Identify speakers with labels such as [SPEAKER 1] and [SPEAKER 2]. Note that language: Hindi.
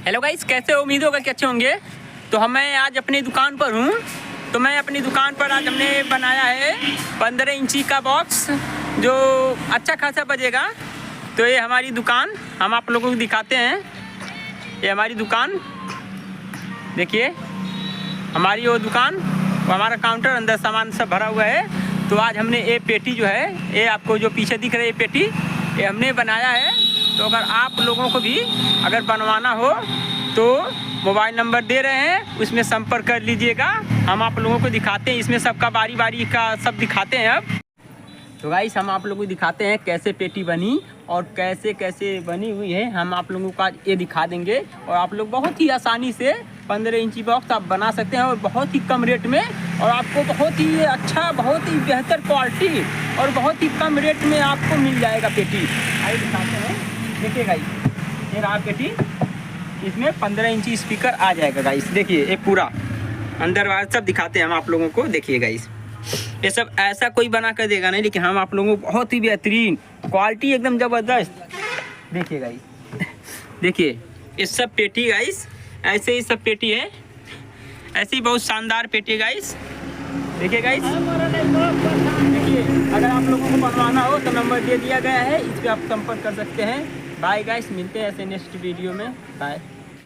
[SPEAKER 1] हेलो गाइस, कैसे हो? उम्मीद होगा कि अच्छे होंगे। तो मैं आज अपनी दुकान पर हूँ। तो मैं अपनी दुकान पर आज हमने बनाया है 15 इंची का बॉक्स जो अच्छा खासा बजेगा। तो ये हमारी दुकान हम आप लोगों को दिखाते हैं। ये हमारी दुकान देखिए, हमारी वो दुकान, वो हमारा काउंटर, अंदर सामान सब भरा हुआ है। तो आज हमने ये पेटी जो है, ये आपको जो पीछे दिख रही है पेटी, ये हमने बनाया है। तो अगर आप लोगों को भी अगर बनवाना हो तो मोबाइल नंबर दे रहे हैं, उसमें संपर्क कर लीजिएगा। हम आप लोगों को दिखाते हैं, इसमें सबका बारी बारी का सब दिखाते हैं। अब तो गाइस हम आप लोगों को दिखाते हैं कैसे पेटी बनी और कैसे कैसे बनी हुई है। हम आप लोगों का ये दिखा देंगे और आप लोग बहुत ही आसानी से 15 इंची बॉक्स आप बना सकते हैं और बहुत ही कम रेट में, और आपको बहुत ही अच्छा, बहुत ही बेहतर क्वालिटी और बहुत ही कम रेट में आपको मिल जाएगा पेटी। आइए दिखाते हैं। देखिए गाइस, ये रहा पेटी, इसमें 15 इंची स्पीकर आ जाएगा गाइस। देखिए ये पूरा अंदर बाहर सब दिखाते हैं हम आप लोगों को। देखिए गाइस, ये सब ऐसा कोई बना कर देगा नहीं, लेकिन हम आप लोगों को बहुत ही बेहतरीन क्वालिटी, एकदम ज़बरदस्त। देखिए गाइस, देखिए ये सब पेटी गाइस, ऐसे ही सब पेटी है, ऐसी बहुत शानदार पेटी है गाइस। देखिए गाइस, देखिए अगर आप लोगों को बनवाना हो तो नंबर दे दिया गया है, इस पर आप संपर्क कर सकते हैं। बाय गाइस, मिलते हैं ऐसे नेक्स्ट वीडियो में। बाय।